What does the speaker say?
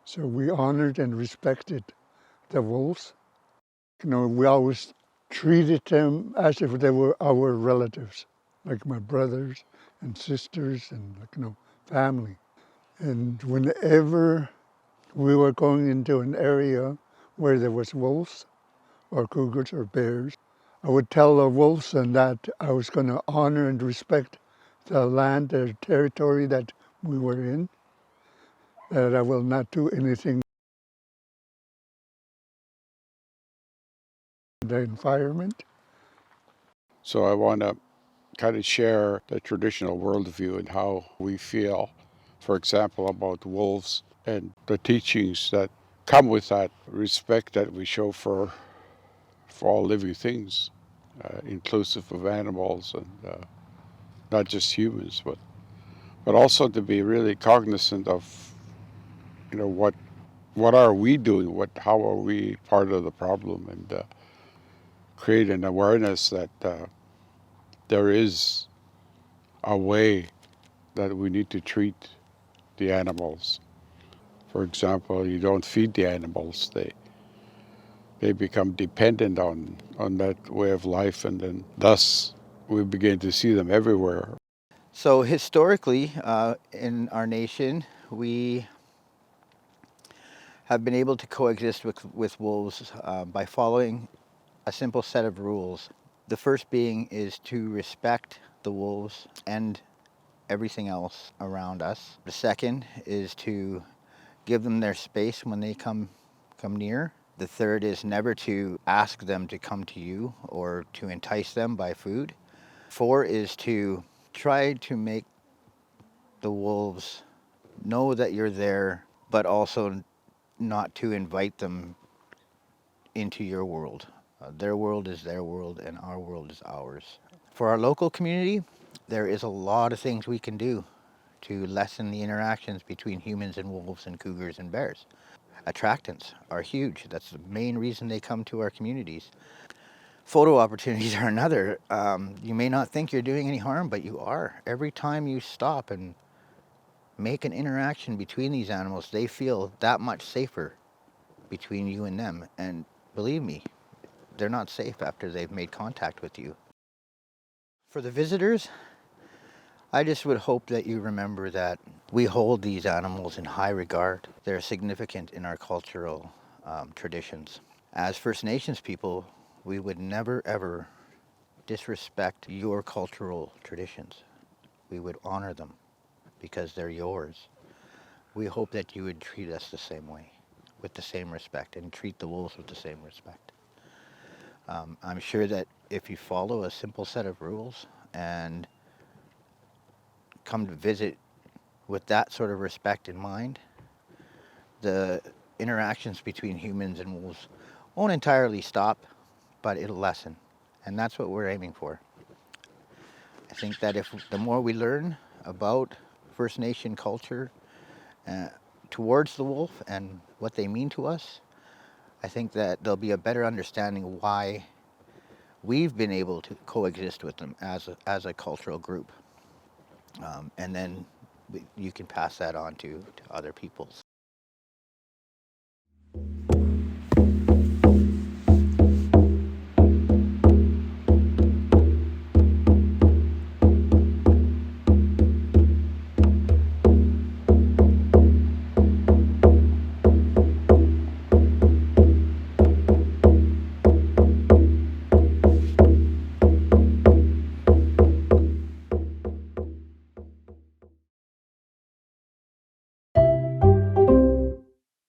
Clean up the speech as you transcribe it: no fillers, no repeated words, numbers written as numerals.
So we honored and respected the wolves. We always treated them as if they were our relatives, like my brothers and sisters and family. And whenever we were going into an area where there was wolves or cougars or bears, I would tell the wolves and that I was going to honor and respect the land, the territory that we were in, that I will not do anything to the environment. So I want to kind of share the traditional worldview and how we feel, for example, about wolves and the teachings that come with that respect that we show for all living things, inclusive of animals and not just humans, but also to be really cognizant of what are we doing, how are we part of the problem, and create an awareness that there is a way that we need to treat the animals. For example, you don't feed the animals; they become dependent on that way of life, and then thus we begin to see them everywhere. So historically, in our nation, we have been able to coexist with wolves by following a simple set of rules. The first being is to respect the wolves and everything else around us. The second is to give them their space when they come near. The third is never to ask them to come to you or to entice them by food. Four is to try to make the wolves know that you're there, but also not to invite them into your world. Their world is their world, and our world is ours. For our local community, there is a lot of things we can do to lessen the interactions between humans and wolves and cougars and bears. Attractants are huge. That's the main reason they come to our communities. Photo opportunities are another. You may not think you're doing any harm, but you are. Every time you stop and make an interaction between these animals, they feel that much safer between you and them. And believe me, they're not safe after they've made contact with you. For the visitors, I just would hope that you remember that we hold these animals in high regard. They're significant in our cultural traditions. As First Nations people, we would never ever disrespect your cultural traditions. We would honor them because they're yours. We hope that you would treat us the same way, with the same respect, and treat the wolves with the same respect. I'm sure that if you follow a simple set of rules and come to visit with that sort of respect in mind, the interactions between humans and wolves won't entirely stop, but it'll lessen. And that's what we're aiming for. I think that if the more we learn about First Nation culture uh, towards the wolf and what they mean to us, I think that there'll be a better understanding why we've been able to coexist with them as a cultural group. And then you can pass that on to other peoples.